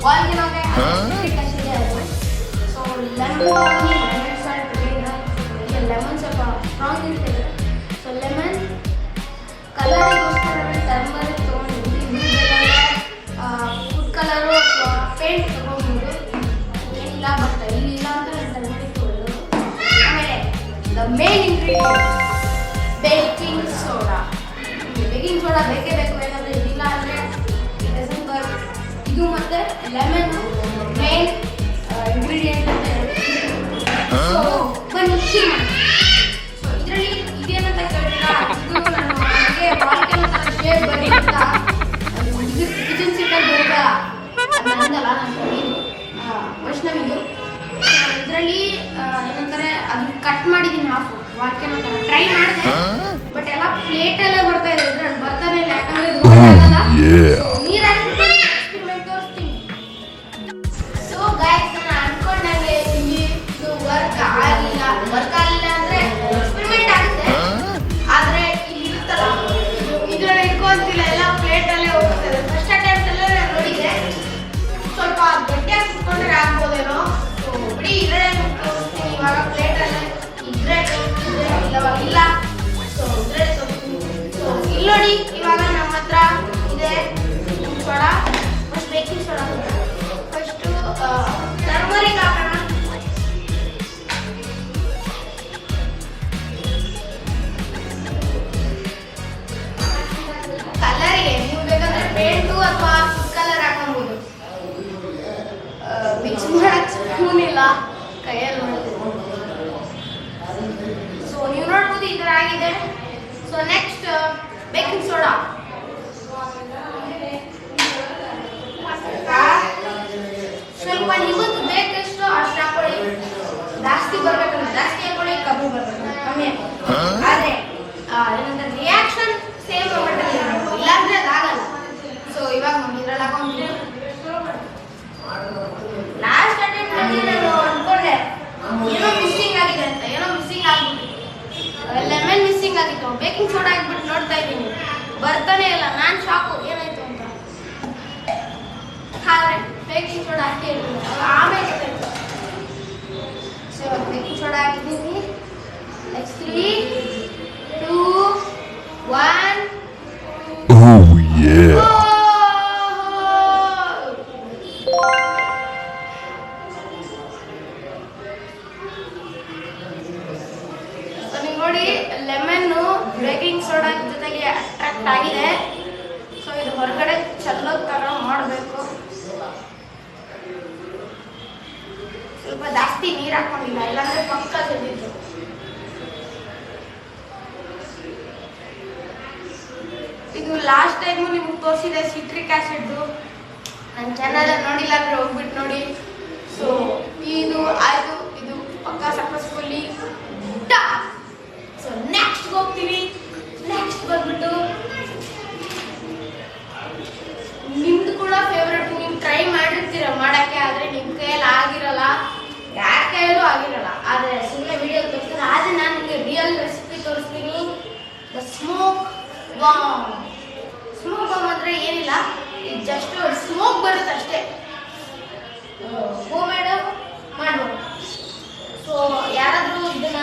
ವಾಲ್ಗೆ ನಾವು so lemon lemon ಸ್ವಲ್ಪ strong ಇರ್ತದೆ. ಸೊ ಲೆಮನ್ ಕಲರಿಗೋಸ್ಕರ ಟರ್ಮರಿಕ್ ತೊಗೊಂಡಿದ್ವಿ. ಫುಡ್ ಕಲರು ಅಥವಾ ಪೇಂಟ್ ತೊಗೊಂಡ್ಬೋದು, ಏನಿಲ್ಲ ಬಟ್ ಇಲ್ಲಿಲ್ಲ ಅಂತ ನಾನು ಟರ್ಮರಿಕ್ ತೊಗೊಳ್ಳೋದು. ಆಮೇಲೆ the main ingredient baking soda. Baking soda ಬೇಕೇ ಬೇಕು, ಯಾಕಂದರೆ ಇದಿಲ್ಲ ಅಂದರೆ ಡಸಂಟ್ ವರ್ಕ್. ಇದು ಮತ್ತು ಲೆಮನ್ ಮೇನ್ ಇಂಗ್ರೀಡಿಯೆಂಟ್ ಅಂತ ಹೇಳ್ತೀವಿ. ಸೊ ಬನ್ನಿ ಮಿಕ್ಸಿ ಮಾಡಿ. ಸೊ ಇದರಲ್ಲಿ ಇದೇನಂತ ಕೇಳಿದ್ರೆ ಇದು ನಾನು ಹಾಗೆ ವಾಲ್ಕೆನೋ ಥರ ಶೇಪ್ ಬರಲಿ ಅಂತ ಇದು ಕಿಚನ್ ಸೆಟ್ಟಲ್ಲಿ ಬರುತ್ತಾ ಅದಲ್ಲ ನನ್ನ ವೈಷ್ಣವಿದು. ಇದರಲ್ಲಿ ಏನಂತಾರೆ ಅದನ್ನ ಕಟ್ ಮಾಡಿದ್ದೀನಿ ಹಾಫ್ ವಾಲ್ಕೆನೋ ಥರ ಟ್ರೈ ಮಾಡಿದೆ, ಬಟ್ ಎಲ್ಲ ಪ್ಲೇಟಲ್ಲೇ ಬರ್ತಾ ಇದೆ. ಇದ್ರಲ್ಲಿ ಬರ್ತಾನೆ ಇಲ್ಲ, ಯಾಕಂದರೆ ಇದು ಗೊತ್ತಾಗಲ್ಲ. ನೀರು ಹಾಕ್ಬಿಟ್ಟು ಎಕ್ಸ್ಪೆರಿಮೆಂಟ್ ತೋರಿಸ್ತೀನಿ. ಸೊ ಗೈಸ್, ನಾನು ಅನ್ಕೊಂಡಂಗೆ ಇಲ್ಲಿ ಇದು ವರ್ಕ್ ಆಗಲಿಲ್ಲ ಅಂದರೆ ಎಕ್ಸ್ಪೆರಿಮೆಂಟ್ ಆಗುತ್ತೆ, ಆದರೆ ಇಲ್ಲಿ ಇರುತ್ತಲ್ಲ ಇದರಲ್ಲಿ ಇಟ್ಕೊಂತಿಲ್ಲ, ಎಲ್ಲ ಪ್ಲೇಟಲ್ಲೇ ಹೋಗ್ತದೆ. ಫಸ್ಟ್ ಅಟೆಂಪ್ಟಲ್ಲೇ ನಾನು ನೋಡಿದ್ದೆ, ಸ್ವಲ್ಪ ಗಟ್ಟಿಯಾಗಿ ಕುತ್ಕೊಂಡ್ರೆ ಆಗ್ಬೋದೇನೋ. ಸೊ ಬಿಡಿ, ಇದರಲ್ಲೇ ತೋರಿಸ್ತೀನಿ ಇವಾಗ. ಪ್ಲೇಟಲ್ಲೇ ಇದ್ರೆ ಇಲ್ಲವಾಗಿಲ್ಲ. ಸೊ ಇದ್ರೆ ಸೊ ಇಲ್ಲಿ ನೋಡಿ, ಇವಾಗ ನಮ್ಮ ಹತ್ರ ಇದೆ soda. First baking soda, first turmeric ಹಾಕೋಣ. ಕಲರಿಗೆ ನೀವು ಬೇಕಾದ್ರೆ ಪೇಂಟು ಅಥವಾ ಫುಡ್ ಕಲರ್ ಹಾಕೊಬೋದು. ಮಿಕ್ಸ್ ಮಾಡಕ್ಕೆ ಸ್ಪೂನ್ ಇಲ್ಲ, ಕೈಯಲ್ಲಿ ಮಾಡ್ತೀವಿ. ಸೊ ನೀವು ನೋಡ್ಬೋದು ಈ ಥರ ಆಗಿದೆ. So next baking soda. ಸ್ವಲ್ಪ ನಿಮಗೆ ಬೇಕೆಷ್ಟು ಅಷ್ಟು ಹಾಕೊಳ್ಳಿ. ಜಾಸ್ತಿ ಬರ್ಬೇಕಂದ್ರೆ ಜಾಸ್ತಿ ಹಾಕೊಳ್ಳಿ, ಕಮ್ಮಿ ಬರ್ಬೇಕಂದ್ರೆ ಕಮ್ಮಿ ಹಾಕೊಳ್ಳಿ. ಆದರೆ ಏನಂದ್ರೆ ರಿಯಾಕ್ಷನ್ ಸೇಮ್ ಮೊಮೆಂಟಲ್ಲಿ ಇರಬೇಕು, ಇಲ್ಲಾಂದ್ರೆ ಅದಾಗಲ್ಲ. ಸೊ ಇವಾಗ ನೋಡಿ ಇದ್ರಲ್ಲಿ ಹಾಕೊಂಡ್ಬಿಟ್ಟು ಲಾಸ್ಟ್ ಅಟೆಂಪ್ಟಲ್ಲಿ ನಾನು ಅನ್ಕೊಂಡೆ ಏನೋ ಮಿಸ್ಸಿಂಗ್ ಆಗಿದೆ ಅಂತ, ಏನೋ ಮಿಸ್ಸಿಂಗ್ ಆಗ್ಬಿಟ್ಟು ಲೆಮನ್ ಮಿಸ್ಸಿಂಗ್ ಆಗಿತ್ತು. ಬೇಕಿಂಗ್ ಸೋಡಾ ಹಾಕ್ಬಿಟ್ಟು ನೋಡ್ತಾ ಇದ್ದೀನಿ, ಬರ್ತಾನೆ ಇಲ್ಲ. ನಾನು ಶಾಕು ಏನಾಯ್ತು ಅಂತ. ಆದರೆ ಬೇಕಿಂಗ್ ಸೋಡಾ ಹಾಕಿ ಆಮೇಲೆ ಗೊತ್ತಾಯ್ತು. ಸೊ ಬೇಕಿಂಗ್ ಸೋಡಾ ಹಾಕಿದ್ದೀನಿ. ನೆಕ್ಸ್ಟ್ 3, 2, 1. ಸೊ ನೀವು ನೋಡಿ, ಲೆಮನ್ನು ಬೇಕಿಂಗ್ ಸೋಡಾ ಜೊತೆಗೆ ಅಟ್ರಾಕ್ಟ್ ಆಗಿದೆ. ಸೊ ಇದು ಹೊರಗಡೆ ಚೆಲ್ಲೋ ಥರ ಮಾಡಬೇಕು. ಸ್ವಲ್ಪ ಜಾಸ್ತಿ ನೀರು ಹಾಕೊಂಡಿಲ್ಲ, ಇಲ್ಲಾಂದ್ರೆ ಪಕ್ಕ ಚೆಲ್ಲಿತ್ತು. ಇದು ಲಾಸ್ಟ್ ಟೈಮು ನಿಮ್ಗೆ ತೋರಿಸಿದೆ ಸಿಟ್ರಿಕ್ ಆ್ಯಸಿಡ್ದು. ನನ್ನ ಚಾನಲ್ ನೋಡಿಲ್ಲ ಅಂದರೆ ಹೋಗ್ಬಿಟ್ಟು ನೋಡಿ. ಸೊ ಇದು ಆಯಿತು, ಇದು ಪಕ್ಕ ಸಕ್ಸಸ್ಫುಲ್ಲಿ. ಸೊ ನೆಕ್ಸ್ಟ್ ಹೋಗ್ತೀವಿ. ನೆಕ್ಸ್ಟ್ ಬಂದ್ಬಿಟ್ಟು ನಿಮ್ದು ಕೂಡ ಫೇವ್ರೆಟ್, ನೀವು ಟ್ರೈ ಮಾಡಿರ್ತೀರ ಮಾಡೋಕ್ಕೆ, ಆದರೆ ನಿಮ್ಮ ಕೈಯಲ್ಲಿ ಆಗಿರಲ್ಲ, ಯಾರ ಕೈಯಲ್ಲೂ ಆಗಿರಲ್ಲ. ಆದರೆ ಸುಮ್ಮನೆ ವಿಡಿಯೋ ತೋರಿಸ್ತಾರೆ. ಆದರೆ ನಾನು ನಿಮಗೆ ರಿಯಲ್ ರೆಸಿಪಿ ತೋರಿಸ್ತೀನಿ. The smoke bomb. Smoke bomb ಅಂದರೆ ಏನಿಲ್ಲ, ಇದು ಜಸ್ಟ್ ಸ್ಮೋಕ್ ಬರುತ್ತೆ ಅಷ್ಟೇ. ಹೋಮ್ ಮೇಡ್ ಮಾಡ್ಬೋದು. ಸೊ ಯಾರಾದರೂ ಇದನ್ನ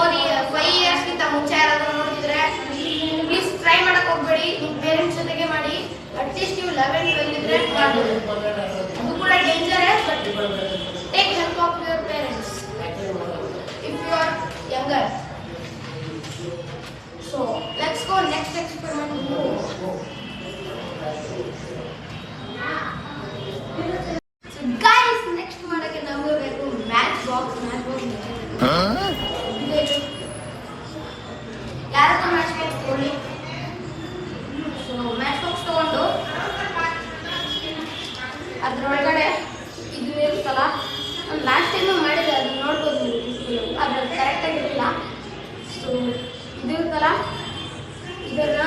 5 ಇಯರ್ಸ್ಗಿಂತ ಮುಂಚೆ ಯಾರಾದರೂ ನೋಡಿದ್ರೆ ಪ್ಲೀಸ್ ಟ್ರೈ ಮಾಡಕ್ಕೆ ಹೋಗ್ಬೇಡಿ. ನಿಮ್ಮ ಪೇರೆಂಟ್ಸ್ ಜೊತೆಗೆ ಮಾಡಿ. ಅಟ್ಲೀಸ್ಟ್ ನೀವು 11-12 ಇದ್ರೆ ಮಾಡ್ಬೋದು. ಅದು ಕೂಡ ಡೇಂಜರೇ, but take help of your parents if you are younger. So let's go next experiment. So guys, next ಮಾಡೋಕ್ಕೆ ನಮಗೆ ಬೇಕು ಮ್ಯಾಚ್ ಬಾಕ್ಸ್. ಯಾರತ್ರ ಮ್ಯಾಚ್ ಬಾಕ್ಸ್ ತಗೊಳ್ಳಿ. ಸೊ ಮ್ಯಾಚ್ ಬಾಕ್ಸ್ ತಗೊಂಡು ಅದರೊಳಗಡೆ ಇದು ಇರುತ್ತಲ್ಲ, ನಾನು ಲಾಸ್ಟ್ ಟೈಮು ಮಾಡಿದೆ, ಅದನ್ನ ನೋಡ್ಬೋದು ನೀವು. ಅದ್ರಲ್ಲಿ ಕರೆಕ್ಟಾಗಿರಲಿಲ್ಲ. ಸೊ ಇದು ಇರುತ್ತಲ್ಲ, ಇದನ್ನು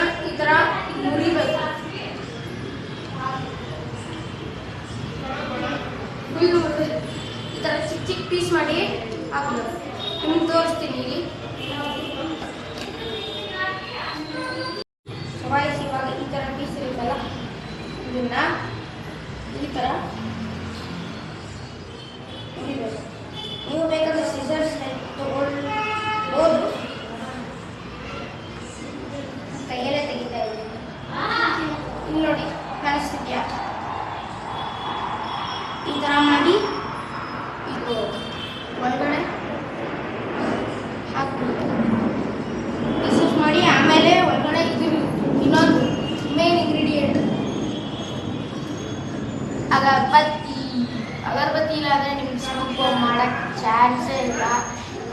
ನೋಡಿ ಕಾಣಿಸ್ತಿದ್ಯಾ, ಈ ಥರ ಮಾಡಿ ಇದು ಒಳಗಡೆ ಹಾಕ್ಬಿಟ್ಟು ಪೀಸಸ್ ಮಾಡಿ ಆಮೇಲೆ ಒಳಗಡೆ ಇದು ಇನ್ನೊಂದು ಮೇನ್ ಇಂಗ್ರೀಡಿಯೆಂಟ್ ಅಗರಬತ್ತಿ. ಅಗರಬತ್ತಿ ಇಲ್ಲಾಂದರೆ ನಿಮ್ಗೆ ಸ್ಮೋಕ್ ಮಾಡೋಕ್ಕೆ ಚಾನ್ಸೇ ಇಲ್ಲ.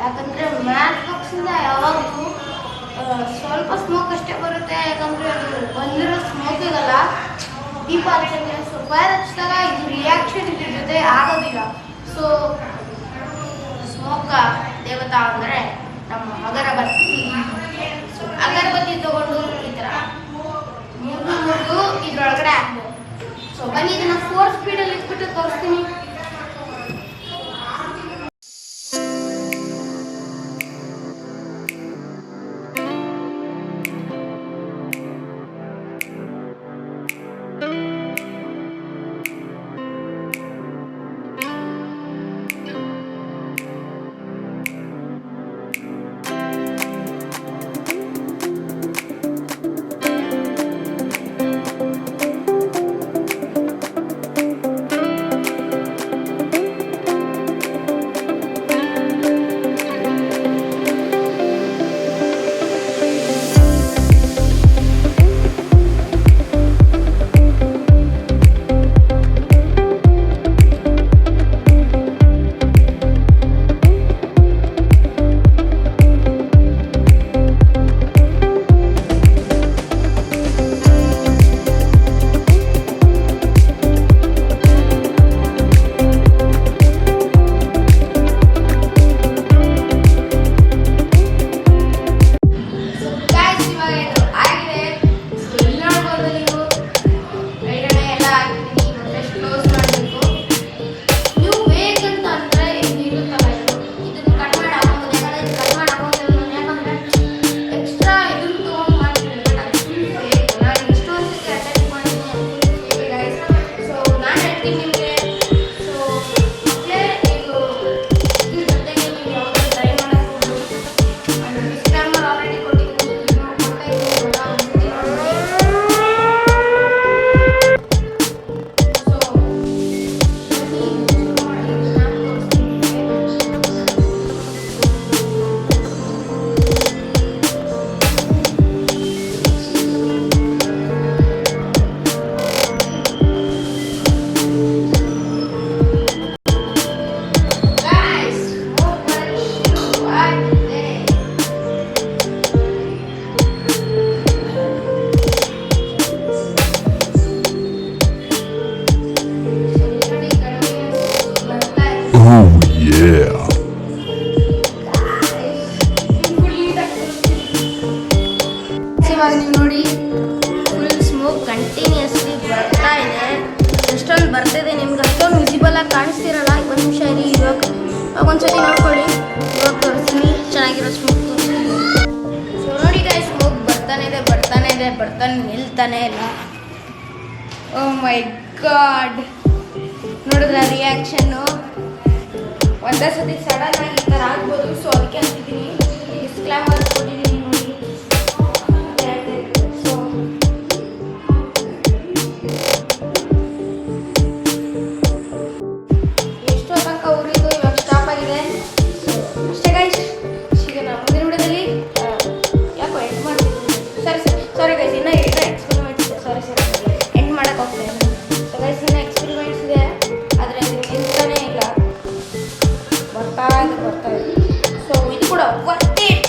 ಯಾಕಂದರೆ ಮ್ಯಾಚ್ ಬಾಕ್ಸಿಂದ ಯಾವಾಗಲೂ ಸ್ವಲ್ಪ ಸ್ಮೋಕ್ ಅಷ್ಟೇ ಬರುತ್ತೆ. ಯಾಕಂದರೆ ಅದು ಬಂದಿರೋ ಸ್ಮೋಕ್ ಇದಲ್ಲ ದೀಪ ಹಚ್ಚಂಗೆ ಸ್ವಲ್ಪ ಹಚ್ಚಿದಾಗ ಇದು ರಿಯಾಕ್ಷನ್ ಇದ್ರ ಜೊತೆ ಆಗೋದಿಲ್ಲ. ಸೊ ಸ್ಮೋಕ ದೇವತಾ ಅಂದರೆ ನಮ್ಮ ಅಗರಬತ್ತಿ. ಸೊ ಅಗರಬತ್ತಿ ತಗೊಂಡು ಈ ಥರ ಮುರಿದು ಇದ್ರೊಳಗಡೆ ಹಾಕ್ಬೋದು. ಸೊ ಬನ್ನಿ ಇದನ್ನು 4 ಸ್ಪೀಡಲ್ಲಿ ಇಟ್ಬಿಟ್ಟು ತೋರಿಸ್ತೀನಿ. ಇವಾಗ ನೀವು ನೋಡಿ ಫುಲ್ ಸ್ಮೋಕ್ ಕಂಟಿನ್ಯೂಸ್ಲಿ ಬರ್ತಾ ಇದೆ. ಎಷ್ಟೊಂದು ಬರ್ತಿದೆ ನಿಮ್ಗೆ ಅಷ್ಟೊಂದು ವಿಸಿಬಲ್ ಆಗಿ ಕಾಣಿಸ್ತಿರಲ್ಲ. 1 ನಿಮಿಷ ಇರಿ, ಇವಾಗ ಒಂದ್ಸತಿ ನೋಡ್ಕೊಳ್ಳಿ. ಇವಾಗ ತೋರಿಸ್ತೀನಿ ಚೆನ್ನಾಗಿರೋ ಸ್ಮೋಕ್ ತೋರಿಸ್ತೀನಿ. ಸೊ ನೋಡಿ ಗಾಯ್ಸ್, ಸ್ಮೋಕ್ ಬರ್ತಾನೆ ನಿಲ್ತಾನೆ ಇಲ್ಲ. ಓ ಮೈ ಗಾಡ್, ನೋಡಿದ್ರೆ ರಿಯಾಕ್ಷನ್ನು ಒಂದೇ ಸತಿ ಸಡನ್ ಆಗಿ ಈ ಥರ ಆಗ್ಬೋದು. ಸೊ ಅದಕ್ಕೆ ಅಂತಿದ್ದೀನಿ, ಡಿಸ್ಕ್ಲೈಮರ್ ಕೊಟ್ಟಿದ್ದೀನಿ ನೋಡಿ. ಸೊ ಎಷ್ಟೋ ತನಕ ಉರಿದು ಇವಾಗ ಸ್ಟಾಪ್ ಆಗಿದೆ. ಅಷ್ಟೇ ಗೈಸ್, ಈಗ ನಾವು ಮುಂದಿನ ವಿಡಿಯೋದಲ್ಲಿ ಯಾಕೋ ಎಂಡ್ ಮಾಡ್ತಿದ್ದೀನಿ. ಸಾರಿ ಗೈಸ್, ಇನ್ನೂ ಎಕ್ಸ್ಪೆರಿಮೆಂಟ್ಸ್ ಇದೆ. ಸಾರಿ ಎಂಡ್ ಮಾಡೋಕ್ಕೆ ಹೋಗ್ತಾ ಇದೆ. ಸೊ ಗೈಸ್, ಇನ್ನೂ ಎಕ್ಸ್ಪೆರಿಮೆಂಟ್ಸ್ ಇದೆ, ಆದರೆ ನಿಲ್ತಾನೇ ಇಲ್ಲ, ಬರ್ತಾ ಇದೆ. ಸೊ ಇದು ಕೂಡ ವರ್ತ್ ಇಟ್.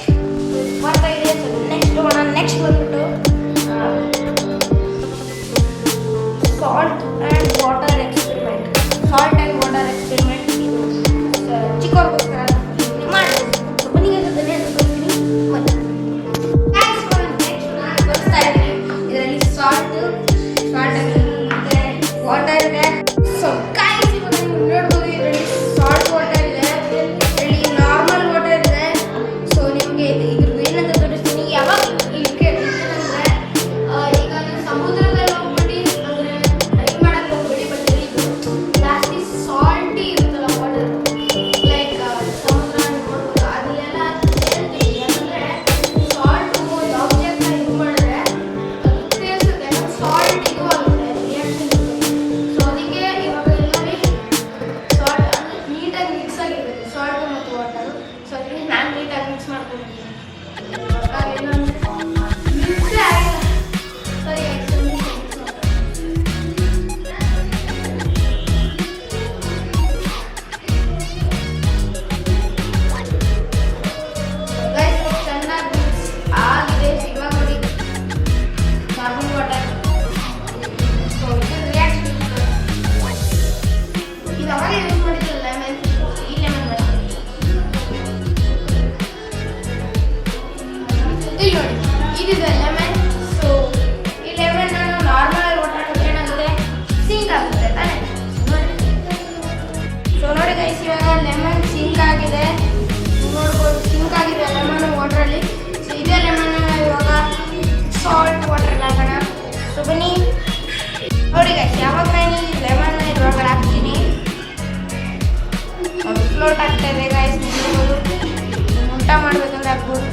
ಆಗ್ಬೋದು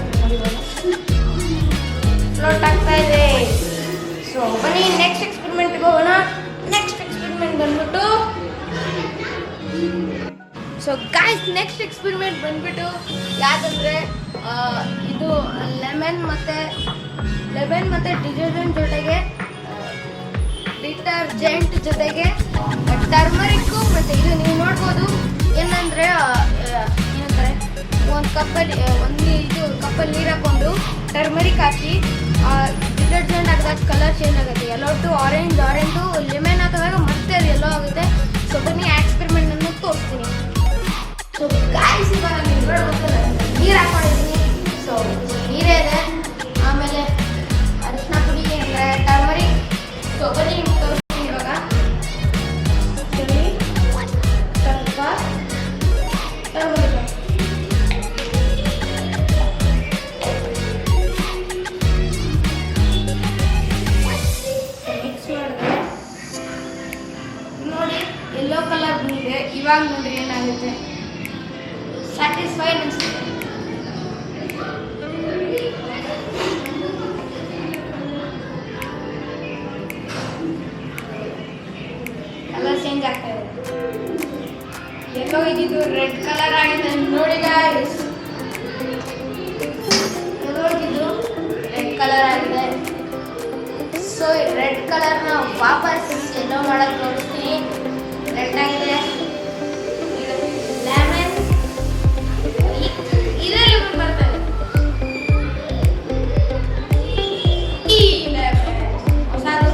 ಫ್ಲೋಟ್ ಆಗ್ತಾ ಇದೆ. ಸೊ ಬನ್ನಿ ನೆಕ್ಸ್ಟ್ ಎಕ್ಸ್ಪೆರಿಮೆಂಟ್ಗೆ ಹೋಗೋಣ. ನೆಕ್ಸ್ಟ್ ಎಕ್ಸ್ಪೆರಿಮೆಂಟ್ ಬಂದ್ಬಿಟ್ಟು ಸೊ ಗಾಯ್ಸ್ ನೆಕ್ಸ್ಟ್ ಎಕ್ಸ್ಪೆರಿಮೆಂಟ್ ಬಂದ್ಬಿಟ್ಟು ಯಾಕಂದರೆ ಇದು ಲೆಮನ್ ಮತ್ತು ಡಿಟರ್ಜೆಂಟ್ ಜೊತೆಗೆ ಟರ್ಮರಿಕ್ಕು ಮತ್ತು ಇದು ನೀವು ನೋಡ್ಬೋದು ಏನಂದರೆ ಏನಂತಾರೆ ಒಂದು ಕಪ್ಪಲ್ಲಿ ನೀರು ಹಾಕ್ಕೊಂಡು ಟರ್ಮರಿಕ್ ಹಾಕಿ ಡಿಟರ್ಜೆಂಟ್ ಹಾಕಿದಾಗ ಕಲರ್ ಚೇಂಜ್ ಆಗುತ್ತೆ. ಯೆಲ್ಲೋ ಟು ಆರೆಂಜು ಲೆಮನ್ ಹಾಕಿದಾಗ ಮತ್ತೆ ಅದು ಯೆಲ್ಲೋ ಆಗುತ್ತೆ. ಸೊ ಬನ್ನಿ ಆ ಎಕ್ಸ್ಪೆರಿಮೆಂಟನ್ನು ತೋರಿಸ್ತೀನಿ. ಸೊ ಗಾಯ್ಸ್ ಇವಾಗ ನೀವು ನೋಡ್ಬೋದು ನೀರು ಹಾಕ್ಕೊಂಡಿದ್ದೀನಿ. ಸೊ ನೀರೇ ಇದೆ, ಆಮೇಲೆ ಅರಿಶಿನ ಪುಡಿ ಅಂದರೆ ಟರ್ಮರಿಕ್. ಸೊ ಬನ್ನಿ ನಿಮ್ಗೆ ತೋರಿಸ್ತೀನಿ ಇವಾಗ. ಸ್ವಲ್ಪ ಟರ್ಮರಿಕ್ ಮಿಕ್ಸ್ ಮಾಡಿದ್ರೆ ನೋಡಿ ಯೆಲ್ಲೋ ಕಲರ್ ಬಂದಿದೆ. ಇವಾಗ ನೋಡ್ರಿ ಏನಾಗುತ್ತೆ, ಸ್ಯಾಟಿಸ್ಫೈ ಅನಿಸುತ್ತೆ. ಕಲರ್ ಚೇಂಜ್ ಆಗ್ತಾ ಇದೆ. ಎಲ್ಲೋ ಇದ್ದಿದ್ದು ರೆಡ್ ಕಲರ್ ಆಗಿದೆ ನೋಡಿ ಗಾಯ್ಸ್. ಎಲ್ಲೋ ಇದ್ದಿದ್ದು ರೆಡ್ ಕಲರ್ ಆಗಿದೆ. ಸೊ ರೆಡ್ ಕಲರ್ನ ವಾಪಸ್ ಎಲ್ಲೋ ಮಾಡಕ್ಕೆ ತೋರಿಸ್ತೀನಿ. ರೆಡ್ ಆಗಿದೆ. ಲೆಮನ್ ಇದರಲ್ಲಿ ಬರ್ತದೆ ಈ ಲೆಮನ್ ಹೊಸದು.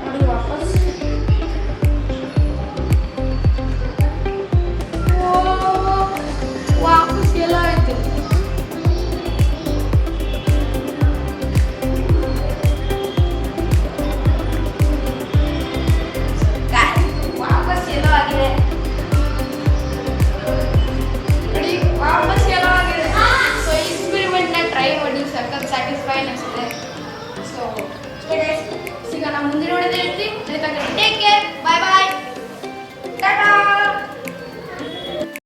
ನೋಡಿ ವಾಪಸ್ ಎಲ್ಲ ಆಯ್ತು. ವಾಪಸ್ ಎಲ್ಲೋ ಆಗಿದೆ ನೋಡಿ, ವಾಪಸ್ ಎಲ್ಲೋ ಆಗಿದೆ. ಸೊ ಎಕ್ಸ್ಪೆರಿಮೆಂಟ್ನ ಟ್ರೈ ಮಾಡಿ ಸಖತ್ ಸ್ಯಾಟಿಸ್ಫೈ ಅನಿಸುತ್ತೆ. ಸೊ ಸಿಗೋಣ ಮುಂದಿನ ನೋಡಿದ್ರೆ